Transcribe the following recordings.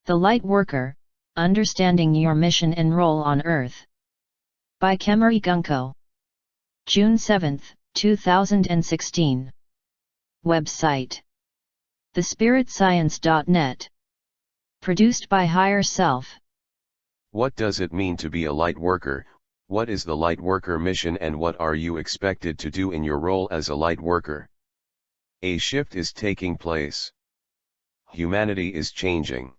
The Lightworker, Understanding Your Mission and Role on Earth. By Chemory Gunko. June 7, 2016. Website: thespiritscience.net. Produced by Higher Self. What does it mean to be a Lightworker? What is the Lightworker mission and what are you expected to do in your role as a Lightworker? A shift is taking place. Humanity is changing.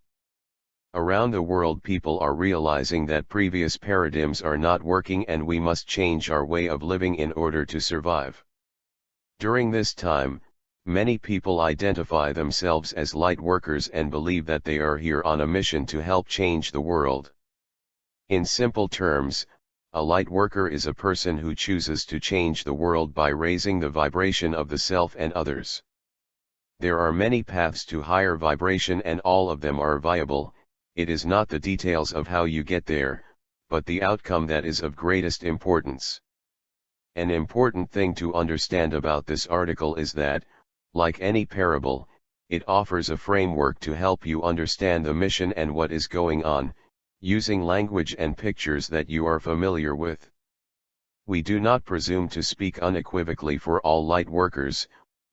Around the world, people are realizing that previous paradigms are not working and we must change our way of living in order to survive. During this time, many people identify themselves as Lightworkers and believe that they are here on a mission to help change the world. In simple terms, a Lightworker is a person who chooses to change the world by raising the vibration of the self and others. There are many paths to higher vibration and all of them are viable. It is not the details of how you get there, but the outcome that is of greatest importance. An important thing to understand about this article is that, like any parable, it offers a framework to help you understand the mission and what is going on, using language and pictures that you are familiar with. We do not presume to speak unequivocally for all Lightworkers.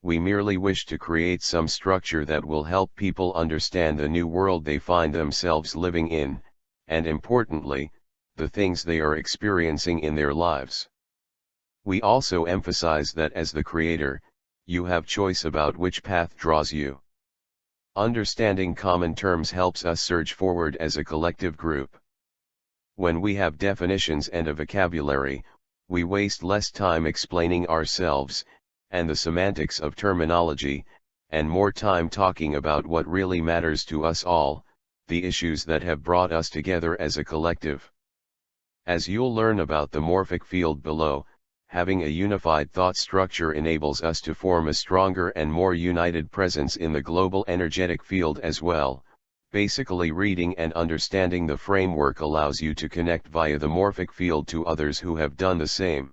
We merely wish to create some structure that will help people understand the new world they find themselves living in, and importantly, the things they are experiencing in their lives. We also emphasize that as the creator, you have choice about which path draws you. Understanding common terms helps us surge forward as a collective group. When we have definitions and a vocabulary, we waste less time explaining ourselves, and the semantics of terminology, and more time talking about what really matters to us all, the issues that have brought us together as a collective. As you'll learn about the morphic field below, having a unified thought structure enables us to form a stronger and more united presence in the global energetic field as well. Basically, reading and understanding the framework allows you to connect via the morphic field to others who have done the same.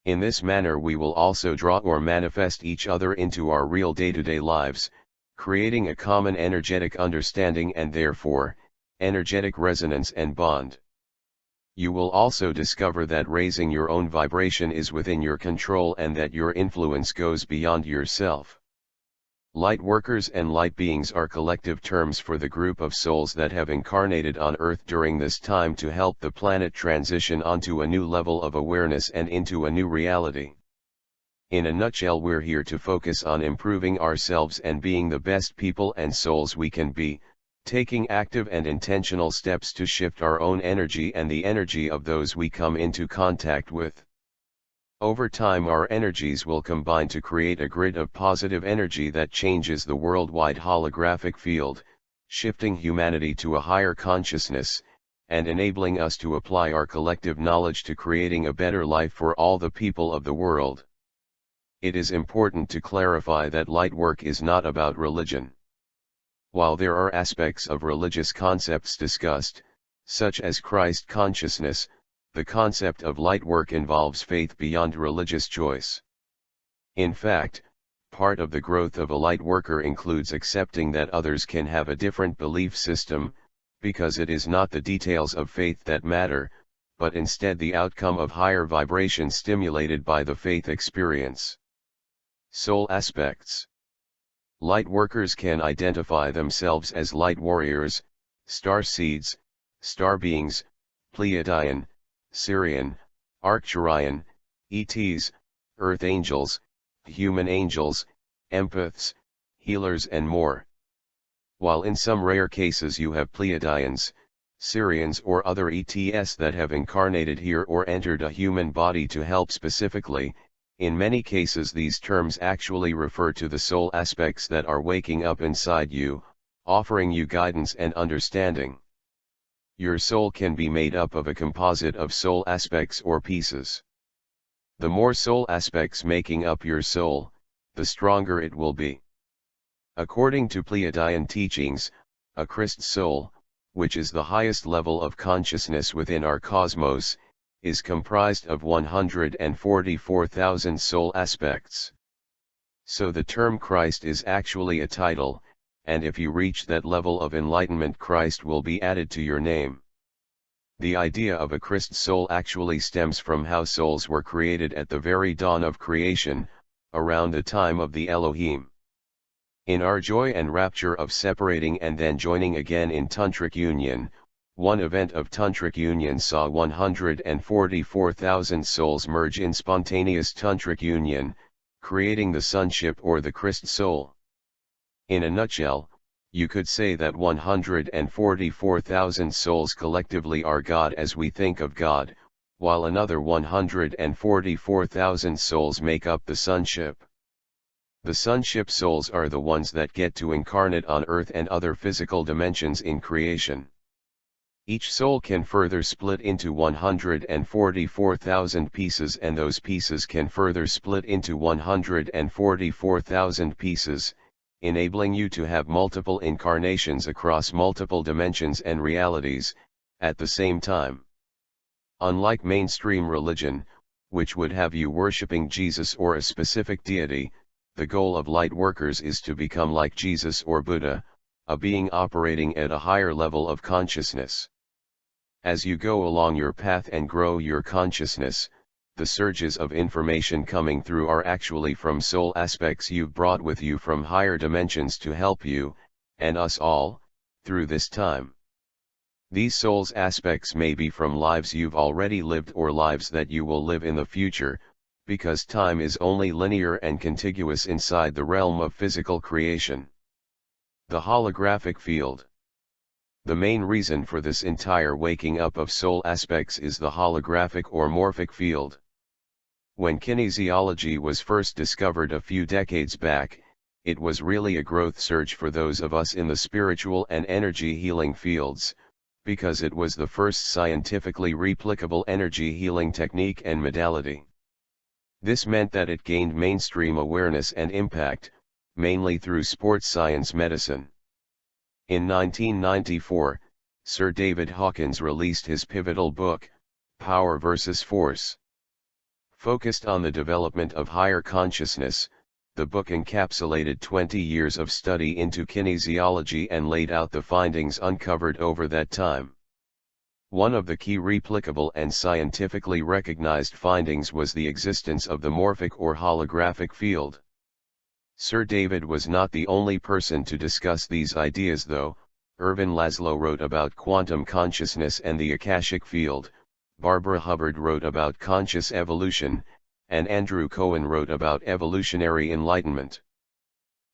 In this manner we will also draw or manifest each other into our real day-to-day lives, creating a common energetic understanding and therefore, energetic resonance and bond. You will also discover that raising your own vibration is within your control and that your influence goes beyond yourself. Lightworkers and light beings are collective terms for the group of souls that have incarnated on Earth during this time to help the planet transition onto a new level of awareness and into a new reality. In a nutshell, we're here to focus on improving ourselves and being the best people and souls we can be, taking active and intentional steps to shift our own energy and the energy of those we come into contact with. Over time, our energies will combine to create a grid of positive energy that changes the worldwide holographic field, shifting humanity to a higher consciousness, and enabling us to apply our collective knowledge to creating a better life for all the people of the world. It is important to clarify that light work is not about religion. While there are aspects of religious concepts discussed, such as Christ consciousness, the concept of light work involves faith beyond religious choice. In fact, part of the growth of a light worker includes accepting that others can have a different belief system, because it is not the details of faith that matter, but instead the outcome of higher vibration stimulated by the faith experience. Soul aspects. Light workers can identify themselves as light warriors, star seeds, star beings, Pleiadian, Sirian, Arcturian, ETs, Earth angels, human angels, empaths, healers and more. While in some rare cases you have Pleiadians, Sirians or other ETs that have incarnated here or entered a human body to help specifically, in many cases these terms actually refer to the soul aspects that are waking up inside you, offering you guidance and understanding. Your soul can be made up of a composite of soul aspects or pieces. The more soul aspects making up your soul, the stronger it will be. According to Pleiadian teachings, a Christ soul, which is the highest level of consciousness within our cosmos, is comprised of 144,000 soul aspects. So the term Christ is actually a title, and if you reach that level of enlightenment, Christ will be added to your name. The idea of a Christ soul actually stems from how souls were created at the very dawn of creation, around the time of the Elohim. In our joy and rapture of separating and then joining again in tantric union, one event of tantric union saw 144,000 souls merge in spontaneous tantric union, creating the sonship or the Christ soul. In a nutshell, you could say that 144,000 souls collectively are God as we think of God, while another 144,000 souls make up the sonship. The sonship souls are the ones that get to incarnate on earth and other physical dimensions in creation. Each soul can further split into 144,000 pieces, and those pieces can further split into 144,000 pieces, enabling you to have multiple incarnations across multiple dimensions and realities, at the same time. Unlike mainstream religion, which would have you worshipping Jesus or a specific deity, the goal of Lightworkers is to become like Jesus or Buddha, a being operating at a higher level of consciousness. As you go along your path and grow your consciousness, the surges of information coming through are actually from soul aspects you've brought with you from higher dimensions to help you, and us all, through this time. These souls aspects may be from lives you've already lived or lives that you will live in the future, because time is only linear and contiguous inside the realm of physical creation. The holographic field. The main reason for this entire waking up of soul aspects is the holographic or morphic field. When kinesiology was first discovered a few decades back, it was really a growth surge for those of us in the spiritual and energy healing fields, because it was the first scientifically replicable energy healing technique and modality. This meant that it gained mainstream awareness and impact, mainly through sports science medicine. In 1994, Sir David Hawkins released his pivotal book, Power versus Force. Focused on the development of higher consciousness, the book encapsulated 20 years of study into kinesiology and laid out the findings uncovered over that time. One of the key replicable and scientifically recognized findings was the existence of the morphic or holographic field. Sir David was not the only person to discuss these ideas though. Irvin Laszlo wrote about quantum consciousness and the Akashic field, Barbara Hubbard wrote about conscious evolution, and Andrew Cohen wrote about evolutionary enlightenment.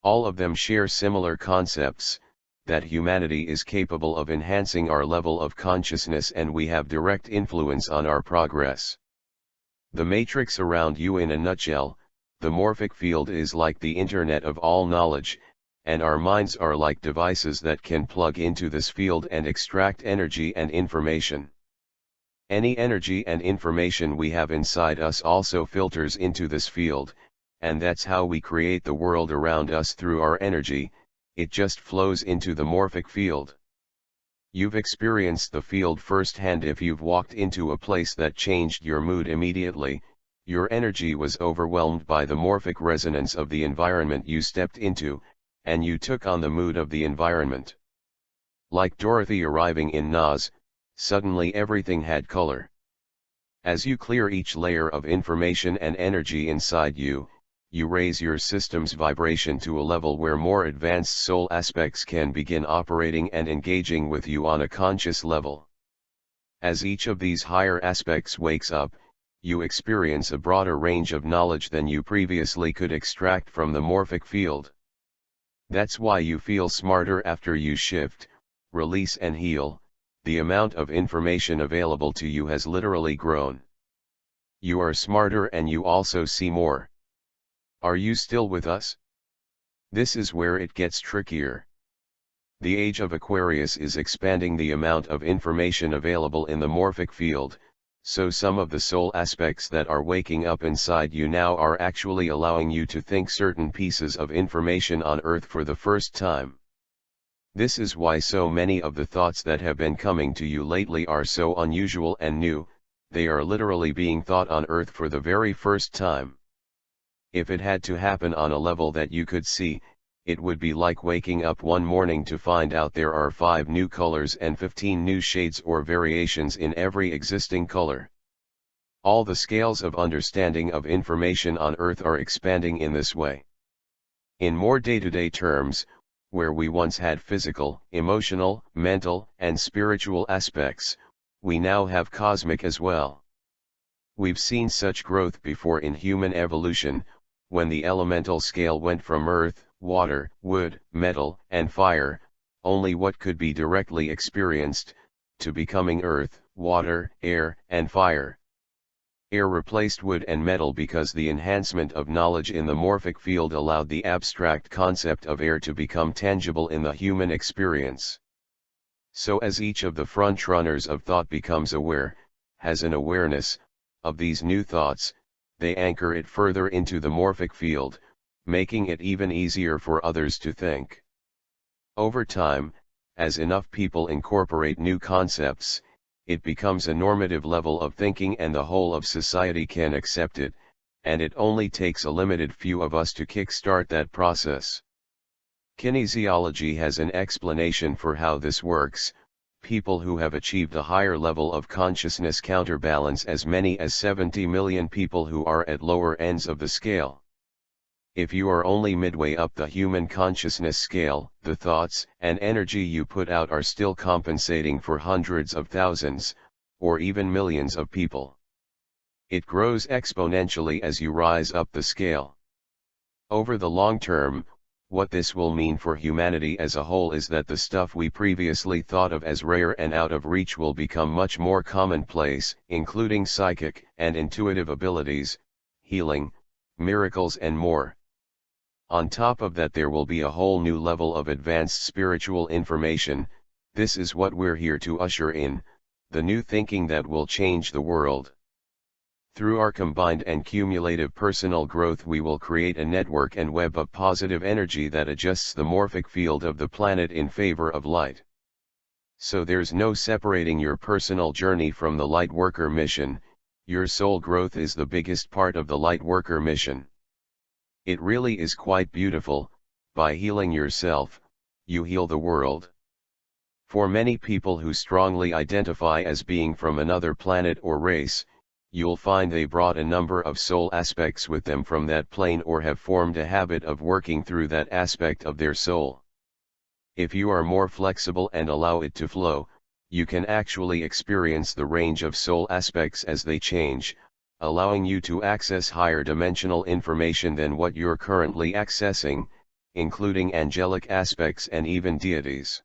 All of them share similar concepts, that humanity is capable of enhancing our level of consciousness and we have direct influence on our progress. The matrix around you in a nutshell, the morphic field is like the internet of all knowledge, and our minds are like devices that can plug into this field and extract energy and information. Any energy and information we have inside us also filters into this field, and that's how we create the world around us through our energy. It just flows into the morphic field. You've experienced the field firsthand if you've walked into a place that changed your mood immediately. Your energy was overwhelmed by the morphic resonance of the environment you stepped into, and you took on the mood of the environment. Like Dorothy arriving in Oz, suddenly everything had color. As you clear each layer of information and energy inside you, you raise your system's vibration to a level where more advanced soul aspects can begin operating and engaging with you on a conscious level. As each of these higher aspects wakes up, you experience a broader range of knowledge than you previously could extract from the morphic field. That's why you feel smarter after you shift, release and heal. The amount of information available to you has literally grown. You are smarter and you also see more. Are you still with us? This is where it gets trickier. The age of Aquarius is expanding the amount of information available in the morphic field, so some of the soul aspects that are waking up inside you now are actually allowing you to think certain pieces of information on Earth for the first time. This is why so many of the thoughts that have been coming to you lately are so unusual and new. They are literally being thought on Earth for the very first time. If it had to happen on a level that you could see, it would be like waking up one morning to find out there are 5 new colors and 15 new shades or variations in every existing color. All the scales of understanding of information on Earth are expanding in this way. In more day-to-day terms, where we once had physical, emotional, mental, and spiritual aspects, we now have cosmic as well. We've seen such growth before in human evolution, when the elemental scale went from earth, water, wood, metal, and fire, only what could be directly experienced, to becoming earth, water, air, and fire. Air replaced wood and metal because the enhancement of knowledge in the morphic field allowed the abstract concept of air to become tangible in the human experience. So as each of the front-runners of thought becomes aware, has an awareness, of these new thoughts, they anchor it further into the morphic field, making it even easier for others to think. Over time, as enough people incorporate new concepts, it becomes a normative level of thinking and the whole of society can accept it, and it only takes a limited few of us to kickstart that process. Kinesiology has an explanation for how this works. People who have achieved a higher level of consciousness counterbalance as many as 70 million people who are at lower ends of the scale. If you are only midway up the human consciousness scale, the thoughts and energy you put out are still compensating for hundreds of thousands, or even millions of people. It grows exponentially as you rise up the scale. Over the long term, what this will mean for humanity as a whole is that the stuff we previously thought of as rare and out of reach will become much more commonplace, including psychic and intuitive abilities, healing, miracles and more. On top of that there will be a whole new level of advanced spiritual information. This is what we're here to usher in, the new thinking that will change the world. Through our combined and cumulative personal growth we will create a network and web of positive energy that adjusts the morphic field of the planet in favor of light. So there's no separating your personal journey from the Lightworker mission. Your soul growth is the biggest part of the Lightworker mission. It really is quite beautiful. By healing yourself, you heal the world. For many people who strongly identify as being from another planet or race, you'll find they brought a number of soul aspects with them from that plane or have formed a habit of working through that aspect of their soul. If you are more flexible and allow it to flow, you can actually experience the range of soul aspects as they change, allowing you to access higher dimensional information than what you're currently accessing, including angelic aspects and even deities.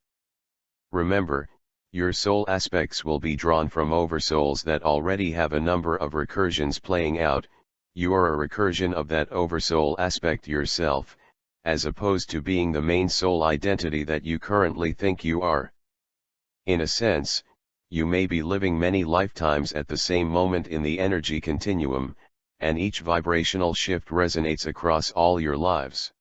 Remember, your soul aspects will be drawn from oversouls that already have a number of recursions playing out. You are a recursion of that oversoul aspect yourself, as opposed to being the main soul identity that you currently think you are. In a sense, you may be living many lifetimes at the same moment in the energy continuum, and each vibrational shift resonates across all your lives.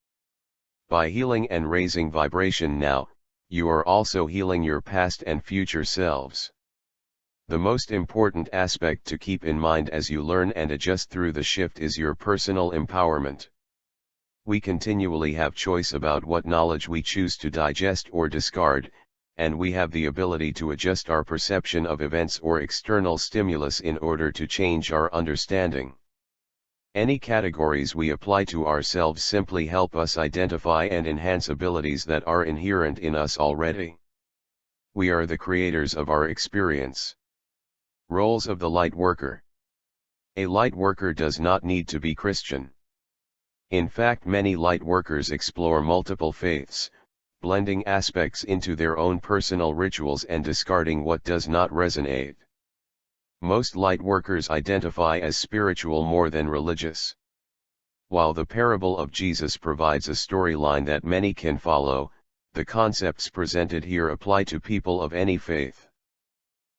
By healing and raising vibration now, you are also healing your past and future selves. The most important aspect to keep in mind as you learn and adjust through the shift is your personal empowerment. We continually have choice about what knowledge we choose to digest or discard, and we have the ability to adjust our perception of events or external stimulus in order to change our understanding. Any categories we apply to ourselves simply help us identify and enhance abilities that are inherent in us already. We are the creators of our experience. Roles of the Lightworker. A Lightworker does not need to be Christian. In fact, many Lightworkers explore multiple faiths, blending aspects into their own personal rituals and discarding what does not resonate. Most Lightworkers identify as spiritual more than religious. While the parable of Jesus provides a storyline that many can follow, the concepts presented here apply to people of any faith.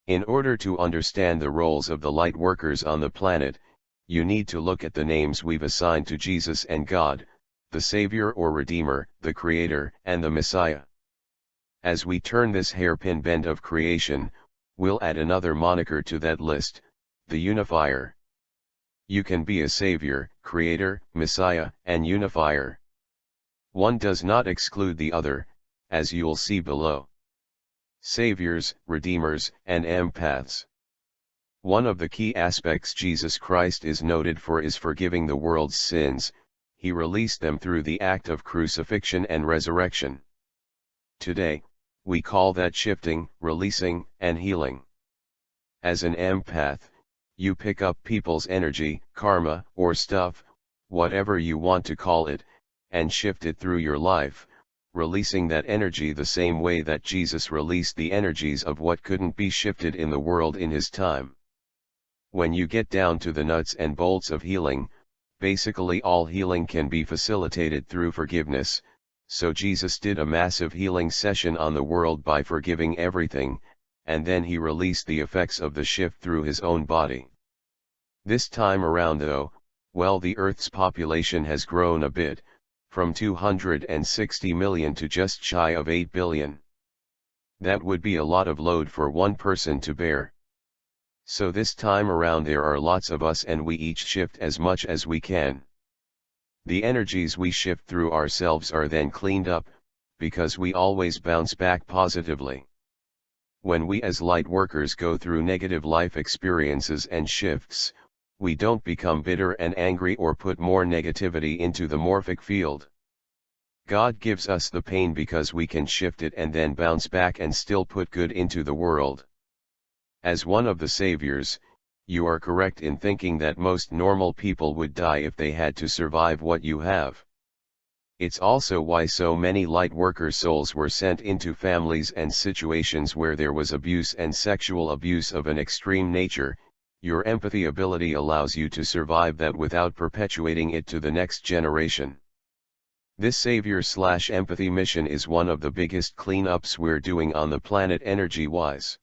In order to understand the roles of the Lightworkers on the planet, you need to look at the names we've assigned to Jesus and God, the Savior or Redeemer, the Creator, and the Messiah. As we turn this hairpin bend of creation, we'll add another moniker to that list, the Unifier. You can be a Savior, Creator, Messiah, and Unifier. One does not exclude the other, as you'll see below. Saviors, redeemers, and empaths. One of the key aspects Jesus Christ is noted for is forgiving the world's sins. He released them through the act of crucifixion and resurrection. Today, we call that shifting, releasing, and healing. As an empath, you pick up people's energy, karma, or stuff, whatever you want to call it, and shift it through your life, releasing that energy the same way that Jesus released the energies of what couldn't be shifted in the world in his time. When you get down to the nuts and bolts of healing, basically all healing can be facilitated through forgiveness, so Jesus did a massive healing session on the world by forgiving everything, and then he released the effects of the shift through his own body. This time around though, well, the Earth's population has grown a bit, from 260 million to just shy of 8 billion. That would be a lot of load for one person to bear. So this time around there are lots of us and we each shift as much as we can. The energies we shift through ourselves are then cleaned up, because we always bounce back positively. When we as light workers go through negative life experiences and shifts, we don't become bitter and angry or put more negativity into the morphic field. God gives us the pain because we can shift it and then bounce back and still put good into the world. As one of the saviors, you are correct in thinking that most normal people would die if they had to survive what you have. It's also why so many light worker souls were sent into families and situations where there was abuse and sexual abuse of an extreme nature. Your empathy ability allows you to survive that without perpetuating it to the next generation. This savior/empathy mission is one of the biggest cleanups we're doing on the planet energy-wise.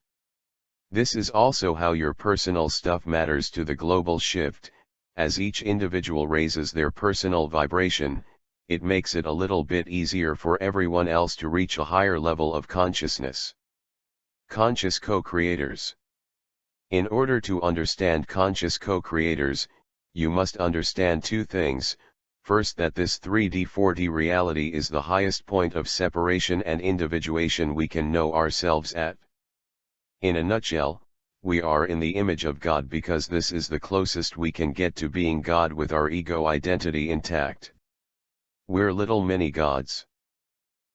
This is also how your personal stuff matters to the global shift. As each individual raises their personal vibration, it makes it a little bit easier for everyone else to reach a higher level of consciousness. Conscious co-creators. In order to understand conscious co-creators, you must understand two things. First, that this 3D 4D reality is the highest point of separation and individuation we can know ourselves at. In a nutshell, we are in the image of God because this is the closest we can get to being God with our ego identity intact. We're little mini gods.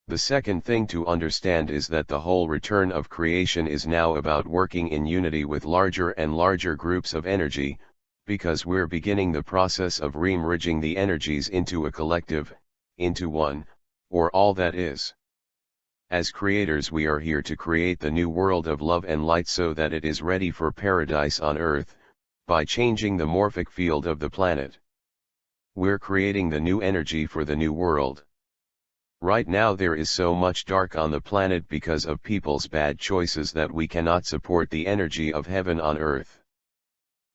The second thing to understand is that the whole return of creation is now about working in unity with larger and larger groups of energy, because we're beginning the process of re-merging the energies into a collective, into one, or all that is. As creators, we are here to create the new world of love and light so that it is ready for paradise on earth, by changing the morphic field of the planet. We're creating the new energy for the new world. Right now there is so much dark on the planet because of people's bad choices that we cannot support the energy of heaven on earth.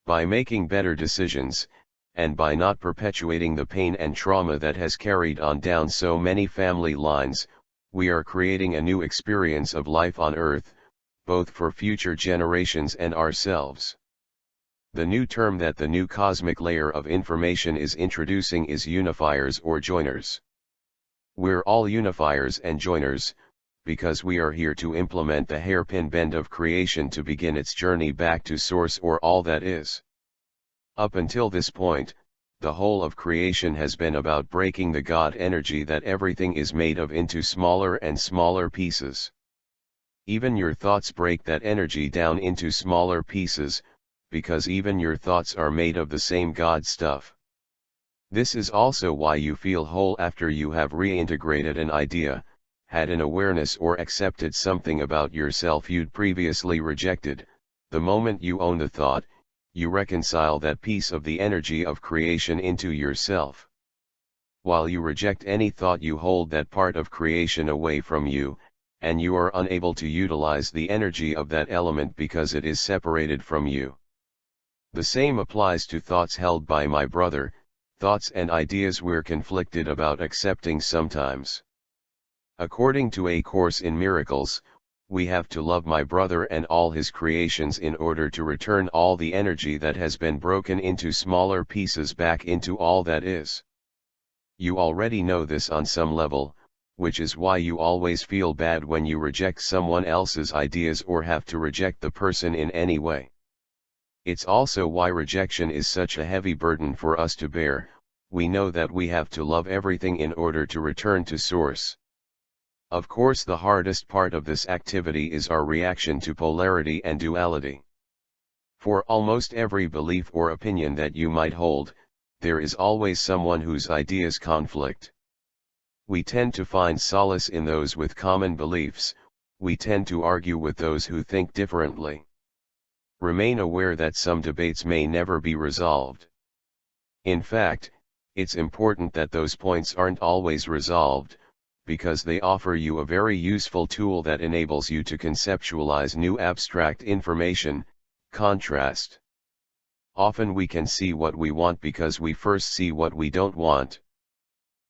By making better decisions, and by not perpetuating the pain and trauma that has carried on down so many family lines, we are creating a new experience of life on earth, both for future generations and ourselves. The new term that the new cosmic layer of information is introducing is unifiers or joiners. We're all unifiers and joiners, because we are here to implement the hairpin bend of creation to begin its journey back to source or all that is. Up until this point, the whole of creation has been about breaking the God energy that everything is made of into smaller and smaller pieces. Even your thoughts break that energy down into smaller pieces, because even your thoughts are made of the same God stuff. This is also why you feel whole after you have reintegrated an idea, had an awareness or accepted something about yourself you'd previously rejected. The moment you own the thought, you reconcile that piece of the energy of creation into yourself. While you reject any thought, you hold that part of creation away from you, and you are unable to utilize the energy of that element because it is separated from you. The same applies to thoughts held by my brother, thoughts and ideas we're conflicted about accepting sometimes. According to A Course in Miracles, we have to love my brother and all his creations in order to return all the energy that has been broken into smaller pieces back into all that is. You already know this on some level, which is why you always feel bad when you reject someone else's ideas or have to reject the person in any way. It's also why rejection is such a heavy burden for us to bear. We know that we have to love everything in order to return to source. Of course, the hardest part of this activity is our reaction to polarity and duality. For almost every belief or opinion that you might hold, there is always someone whose ideas conflict. We tend to find solace in those with common beliefs. We tend to argue with those who think differently. Remain aware that some debates may never be resolved. In fact, it's important that those points aren't always resolved, because they offer you a very useful tool that enables you to conceptualize new abstract information, contrast. Often we can see what we want because we first see what we don't want.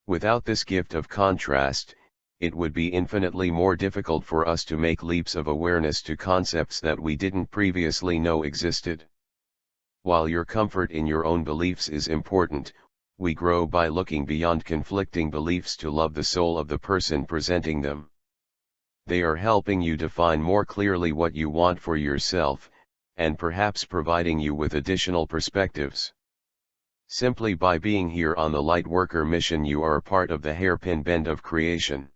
Without this gift of contrast, it would be infinitely more difficult for us to make leaps of awareness to concepts that we didn't previously know existed. While your comfort in your own beliefs is important, we grow by looking beyond conflicting beliefs to love the soul of the person presenting them. They are helping you define more clearly what you want for yourself, and perhaps providing you with additional perspectives. Simply by being here on the Lightworker mission, you are a part of the hairpin bend of creation.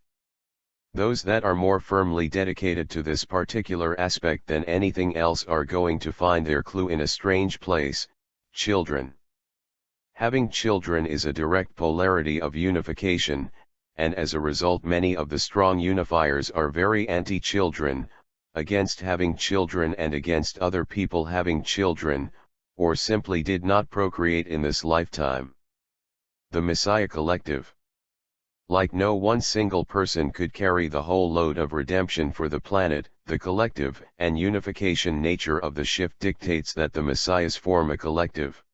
Those that are more firmly dedicated to this particular aspect than anything else are going to find their clue in a strange place: children. Having children is a direct polarity of unification, and as a result many of the strong unifiers are very anti-children, against having children and against other people having children, or simply did not procreate in this lifetime. The Messiah Collective. Like no one single person could carry the whole load of redemption for the planet, the collective and unification nature of the shift dictates that the Messiahs form a collective.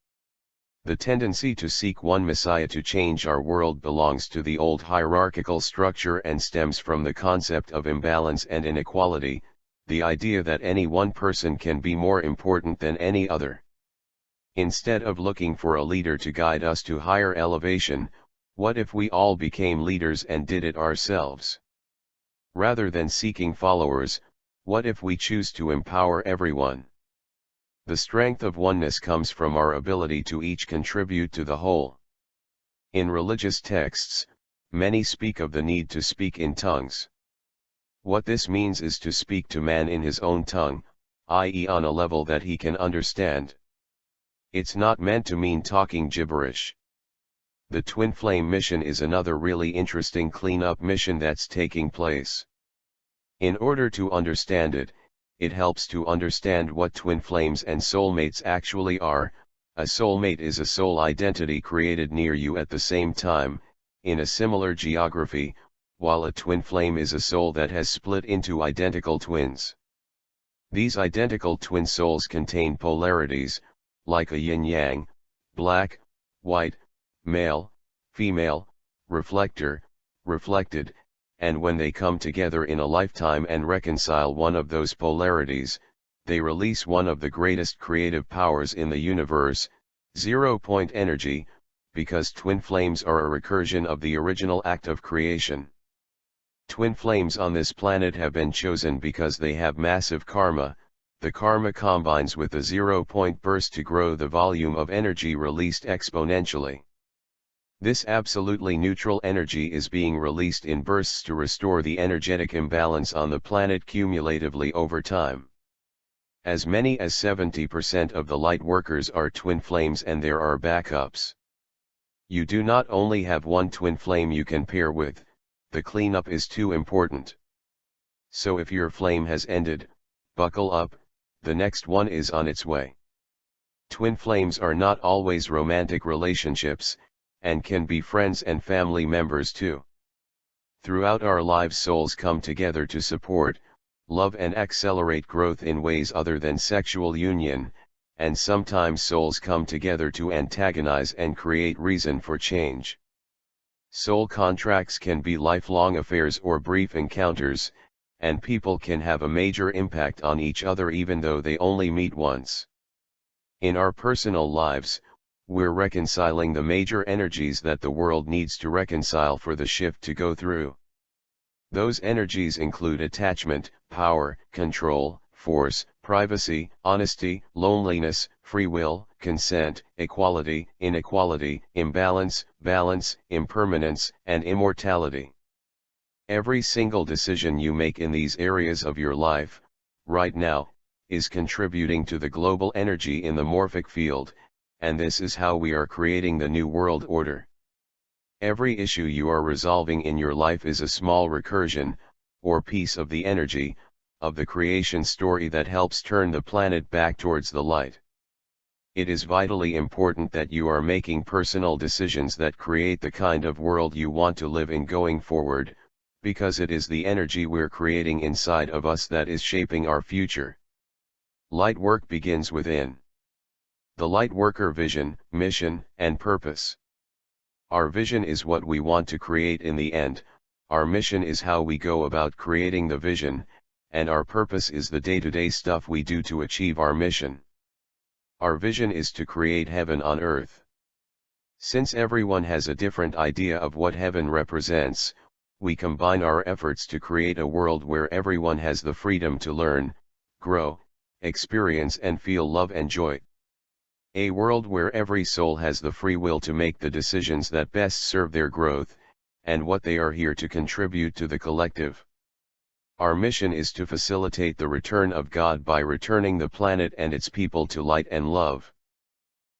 The tendency to seek one Messiah to change our world belongs to the old hierarchical structure and stems from the concept of imbalance and inequality, the idea that any one person can be more important than any other. Instead of looking for a leader to guide us to higher elevation, what if we all became leaders and did it ourselves? Rather than seeking followers, what if we choose to empower everyone? The strength of oneness comes from our ability to each contribute to the whole. In religious texts, many speak of the need to speak in tongues. What this means is to speak to man in his own tongue, i.e. on a level that he can understand. It's not meant to mean talking gibberish. The Twin Flame mission is another really interesting cleanup mission that's taking place. In order to understand it, it helps to understand what twin flames and soulmates actually are. A soulmate is a soul identity created near you at the same time, in a similar geography, while a twin flame is a soul that has split into identical twins. These identical twin souls contain polarities, like a yin-yang, black, white, male, female, reflector, reflected, and when they come together in a lifetime and reconcile one of those polarities, they release one of the greatest creative powers in the universe, zero-point energy, because twin flames are a recursion of the original act of creation. Twin flames on this planet have been chosen because they have massive karma. The karma combines with the zero-point burst to grow the volume of energy released exponentially. This absolutely neutral energy is being released in bursts to restore the energetic imbalance on the planet cumulatively over time. As many as 70% of the light workers are twin flames, and there are backups. You do not only have one twin flame you can pair with, the cleanup is too important. So if your flame has ended, buckle up, the next one is on its way. Twin flames are not always romantic relationships, and can be friends and family members too. Throughout our lives, souls come together to support, love and accelerate growth in ways other than sexual union, and sometimes souls come together to antagonize and create reason for change. Soul contracts can be lifelong affairs or brief encounters, and people can have a major impact on each other even though they only meet once. In our personal lives, we're reconciling the major energies that the world needs to reconcile for the shift to go through. Those energies include attachment, power, control, force, privacy, honesty, loneliness, free will, consent, equality, inequality, imbalance, balance, impermanence, and immortality. Every single decision you make in these areas of your life, right now, is contributing to the global energy in the morphic field, and this is how we are creating the new world order. Every issue you are resolving in your life is a small recursion, or piece of the energy, of the creation story that helps turn the planet back towards the light. It is vitally important that you are making personal decisions that create the kind of world you want to live in going forward, because it is the energy we're creating inside of us that is shaping our future. Light work begins within. The Lightworker vision, mission, and purpose. Our vision is what we want to create in the end, our mission is how we go about creating the vision, and our purpose is the day-to-day stuff we do to achieve our mission. Our vision is to create heaven on earth. Since everyone has a different idea of what heaven represents, we combine our efforts to create a world where everyone has the freedom to learn, grow, experience and feel love and joy. A world where every soul has the free will to make the decisions that best serve their growth, and what they are here to contribute to the collective. Our mission is to facilitate the return of God by returning the planet and its people to light and love.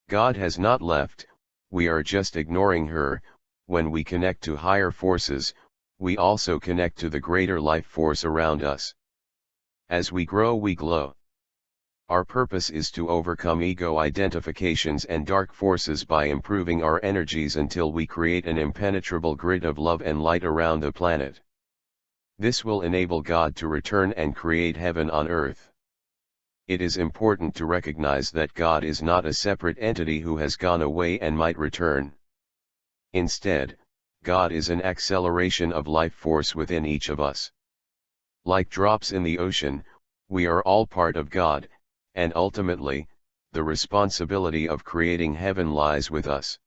God has not left, we are just ignoring her. When we connect to higher forces, we also connect to the greater life force around us. As we grow, we glow. Our purpose is to overcome ego identifications and dark forces by improving our energies until we create an impenetrable grid of love and light around the planet. This will enable God to return and create heaven on earth. It is important to recognize that God is not a separate entity who has gone away and might return. Instead, God is an acceleration of life force within each of us. Like drops in the ocean, we are all part of God, and ultimately, the responsibility of creating heaven lies with us.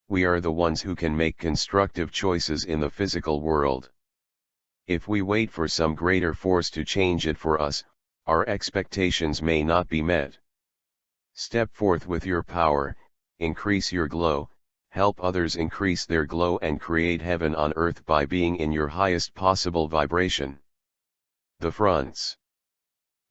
We are the ones who can make constructive choices in the physical world. If we wait for some greater force to change it for us, our expectations may not be met. Step forth with your power, increase your glow, help others increase their glow and create heaven on earth by being in your highest possible vibration. The fronts.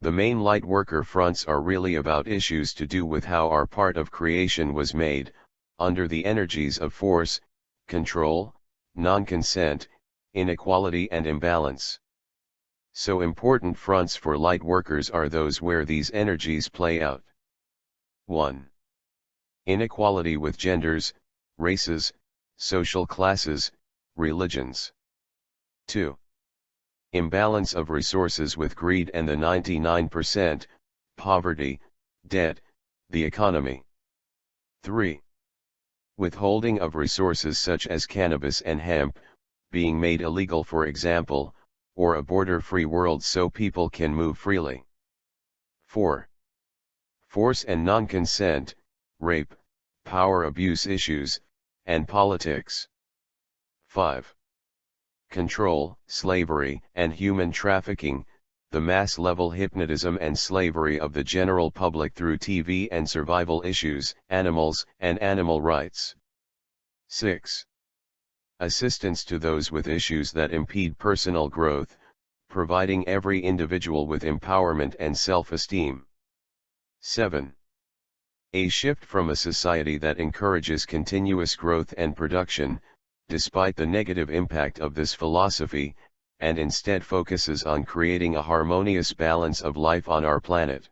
The main Lightworker fronts are really about issues to do with how our part of creation was made, under the energies of force, control, non-consent, inequality and imbalance. So important fronts for Lightworkers are those where these energies play out. 1. Inequality with genders, races, social classes, religions. 2. Imbalance of resources with greed and the 99%, poverty, debt, the economy. 3. Withholding of resources such as cannabis and hemp, being made illegal for example, or a border-free world so people can move freely. 4. Force and non-consent, rape, power abuse issues, and politics. 5. Control, slavery, and human trafficking, the mass-level hypnotism and slavery of the general public through TV and survival issues, animals, and animal rights. 6. Assistance to those with issues that impede personal growth, providing every individual with empowerment and self-esteem. 7. A shift from a society that encourages continuous growth and production, despite the negative impact of this philosophy, and instead focuses on creating a harmonious balance of life on our planet.